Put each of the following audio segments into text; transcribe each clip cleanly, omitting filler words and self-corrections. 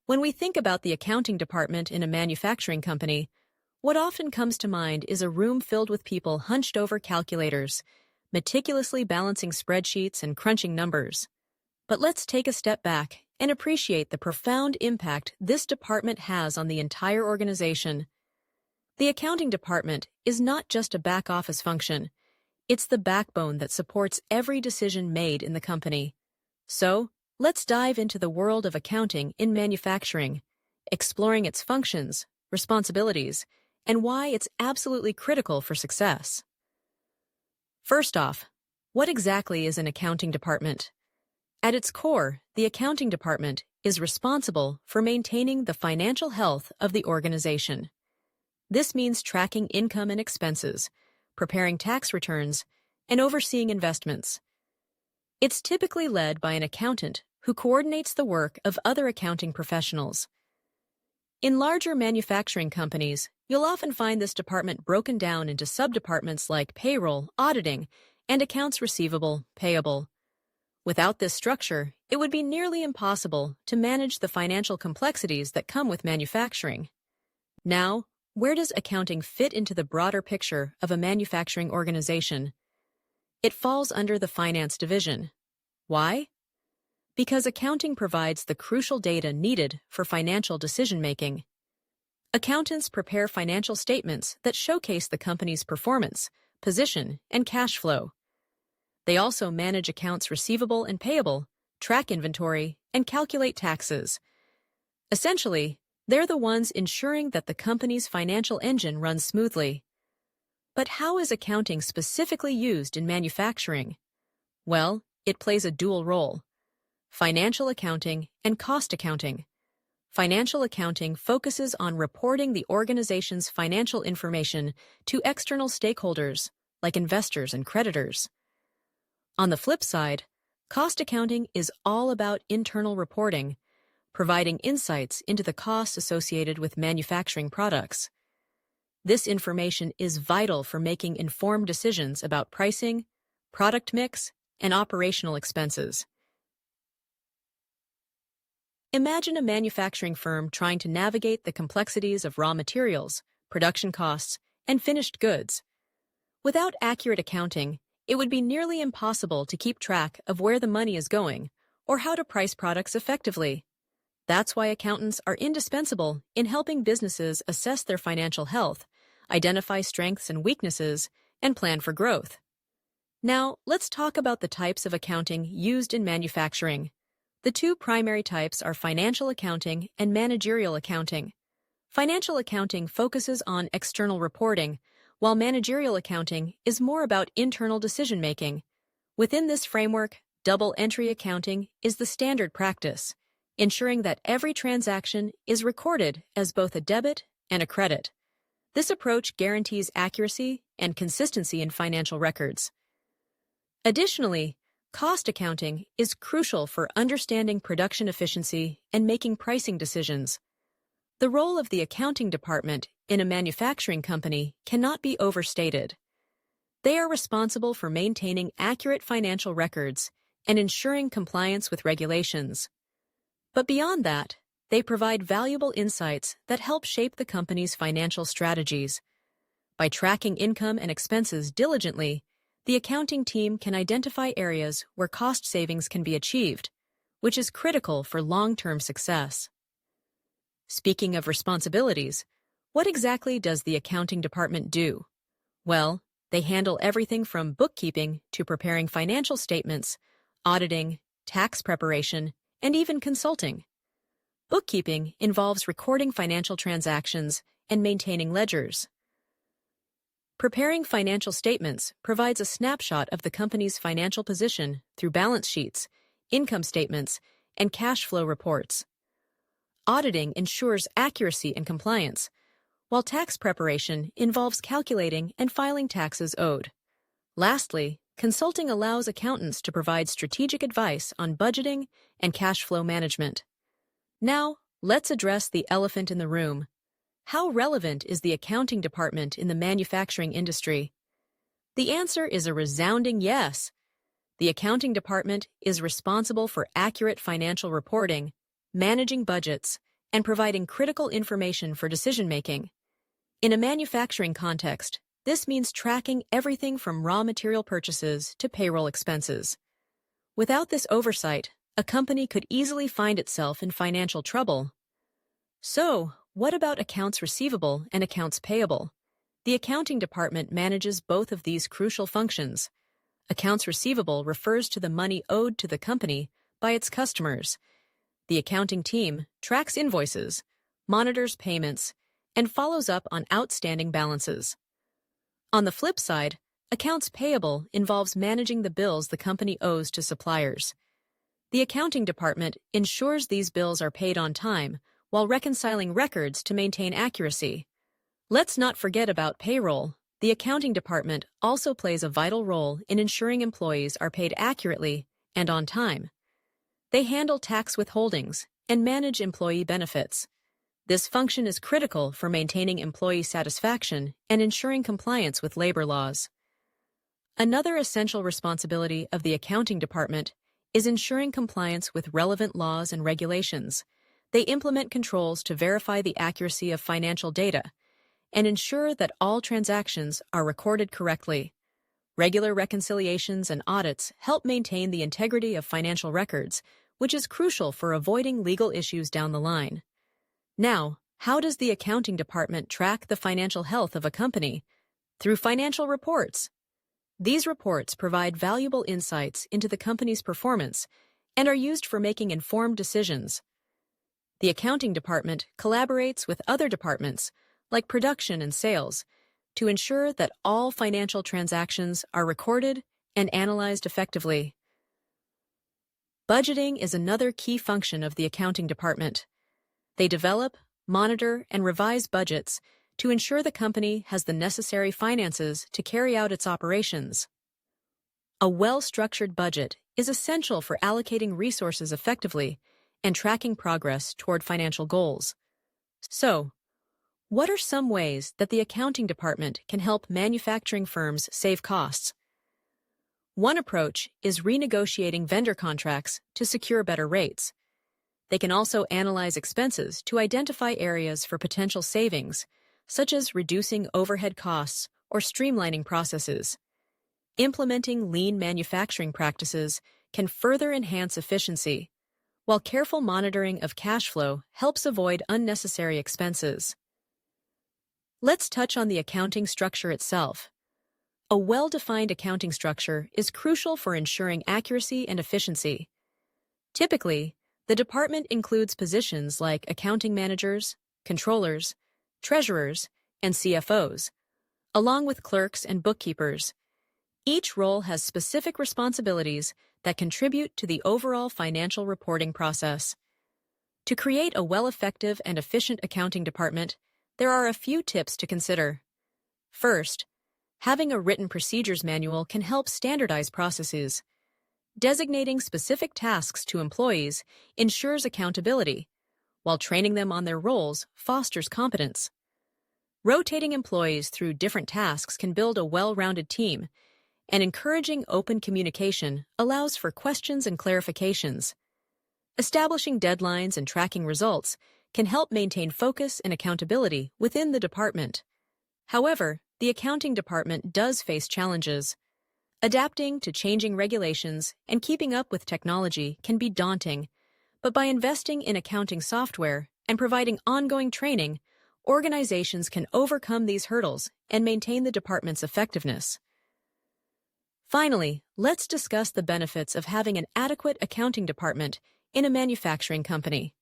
When we think about the accounting department in a manufacturing company, what often comes to mind is a room filled with people hunched over calculators, meticulously balancing spreadsheets and crunching numbers. But let's take a step back and appreciate the profound impact this department has on the entire organization. The accounting department is not just a back-office function. It's the backbone that supports every decision made in the company. So, let's dive into the world of accounting in manufacturing, exploring its functions, responsibilities, and why it's absolutely critical for success. First off, what exactly is an accounting department? At its core, the accounting department is responsible for maintaining the financial health of the organization. This means tracking income and expenses, preparing tax returns, and overseeing investments. It's typically led by an accountant who coordinates the work of other accounting professionals. In larger manufacturing companies, you'll often find this department broken down into subdepartments like payroll, auditing, and accounts receivable, payable. Without this structure, it would be nearly impossible to manage the financial complexities that come with manufacturing. Now, where does accounting fit into the broader picture of a manufacturing organization? It falls under the finance division. Why? Because accounting provides the crucial data needed for financial decision-making. Accountants prepare financial statements that showcase the company's performance, position, and cash flow. They also manage accounts receivable and payable, track inventory, and calculate taxes. Essentially, they're the ones ensuring that the company's financial engine runs smoothly. But how is accounting specifically used in manufacturing? Well, it plays a dual role: financial accounting and cost accounting. Financial accounting focuses on reporting the organization's financial information to external stakeholders, like investors and creditors. On the flip side, cost accounting is all about internal reporting, providing insights into the costs associated with manufacturing products. This information is vital for making informed decisions about pricing, product mix, and operational expenses. Imagine a manufacturing firm trying to navigate the complexities of raw materials, production costs, and finished goods. Without accurate accounting, it would be nearly impossible to keep track of where the money is going or how to price products effectively. That's why accountants are indispensable in helping businesses assess their financial health, identify strengths and weaknesses, and plan for growth. Now, let's talk about the types of accounting used in manufacturing. The two primary types are financial accounting and managerial accounting. Financial accounting focuses on external reporting, while managerial accounting is more about internal decision-making. Within this framework, double-entry accounting is the standard practice, ensuring that every transaction is recorded as both a debit and a credit. This approach guarantees accuracy and consistency in financial records. Additionally, cost accounting is crucial for understanding production efficiency and making pricing decisions. The role of the accounting department in a manufacturing company cannot be overstated. They are responsible for maintaining accurate financial records and ensuring compliance with regulations. But beyond that, they provide valuable insights that help shape the company's financial strategies. By tracking income and expenses diligently, the accounting team can identify areas where cost savings can be achieved, which is critical for long-term success. Speaking of responsibilities, what exactly does the accounting department do? Well, they handle everything from bookkeeping to preparing financial statements, auditing, tax preparation, and even consulting. Bookkeeping involves recording financial transactions and maintaining ledgers. Preparing financial statements provides a snapshot of the company's financial position through balance sheets, income statements, and cash flow reports. Auditing ensures accuracy and compliance, while tax preparation involves calculating and filing taxes owed. Lastly, consulting allows accountants to provide strategic advice on budgeting and cash flow management. Now, let's address the elephant in the room. How relevant is the accounting department in the manufacturing industry? The answer is a resounding yes. The accounting department is responsible for accurate financial reporting, managing budgets, and providing critical information for decision-making. In a manufacturing context, this means tracking everything from raw material purchases to payroll expenses. Without this oversight, a company could easily find itself in financial trouble. So, what about accounts receivable and accounts payable? The accounting department manages both of these crucial functions. Accounts receivable refers to the money owed to the company by its customers. The accounting team tracks invoices, monitors payments, and follows up on outstanding balances. On the flip side, accounts payable involves managing the bills the company owes to suppliers. The accounting department ensures these bills are paid on time while reconciling records to maintain accuracy. Let's not forget about payroll. The accounting department also plays a vital role in ensuring employees are paid accurately and on time. They handle tax withholdings and manage employee benefits. This function is critical for maintaining employee satisfaction and ensuring compliance with labor laws. Another essential responsibility of the accounting department is ensuring compliance with relevant laws and regulations. They implement controls to verify the accuracy of financial data and ensure that all transactions are recorded correctly. Regular reconciliations and audits help maintain the integrity of financial records, which is crucial for avoiding legal issues down the line. Now, how does the accounting department track the financial health of a company? Through financial reports. These reports provide valuable insights into the company's performance and are used for making informed decisions. The accounting department collaborates with other departments, like production and sales, to ensure that all financial transactions are recorded and analyzed effectively. Budgeting is another key function of the accounting department. They develop, monitor, and revise budgets to ensure the company has the necessary finances to carry out its operations. A well-structured budget is essential for allocating resources effectively and tracking progress toward financial goals. So, what are some ways that the accounting department can help manufacturing firms save costs? One approach is renegotiating vendor contracts to secure better rates. They can also analyze expenses to identify areas for potential savings, such as reducing overhead costs or streamlining processes. Implementing lean manufacturing practices can further enhance efficiency, while careful monitoring of cash flow helps avoid unnecessary expenses. Let's touch on the accounting structure itself. A well-defined accounting structure is crucial for ensuring accuracy and efficiency. Typically, the department includes positions like accounting managers, controllers, treasurers, and CFOs, along with clerks and bookkeepers. Each role has specific responsibilities that contribute to the overall financial reporting process. To create a well-effective and efficient accounting department, there are a few tips to consider. First, having a written procedures manual can help standardize processes. Designating specific tasks to employees ensures accountability, while training them on their roles fosters competence. Rotating employees through different tasks can build a well-rounded team, and encouraging open communication allows for questions and clarifications. Establishing deadlines and tracking results can help maintain focus and accountability within the department. However, the accounting department does face challenges. Adapting to changing regulations and keeping up with technology can be daunting, but by investing in accounting software and providing ongoing training, organizations can overcome these hurdles and maintain the department's effectiveness. Finally, let's discuss the benefits of having an adequate accounting department in a manufacturing company.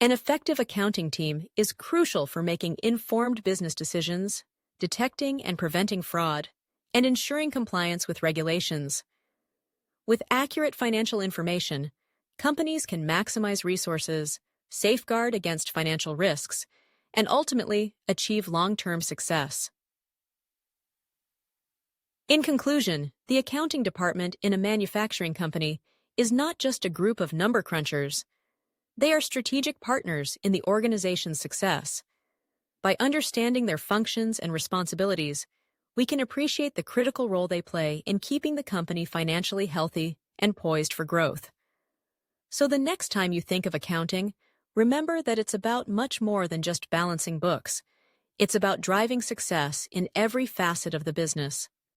An effective accounting team is crucial for making informed business decisions, detecting and preventing fraud, and ensuring compliance with regulations. With accurate financial information, companies can maximize resources, safeguard against financial risks, and ultimately achieve long-term success. In conclusion, the accounting department in a manufacturing company is not just a group of number crunchers. They are strategic partners in the organization's success. By understanding their functions and responsibilities, we can appreciate the critical role they play in keeping the company financially healthy and poised for growth. So the next time you think of accounting, remember that it's about much more than just balancing books. It's about driving success in every facet of the business.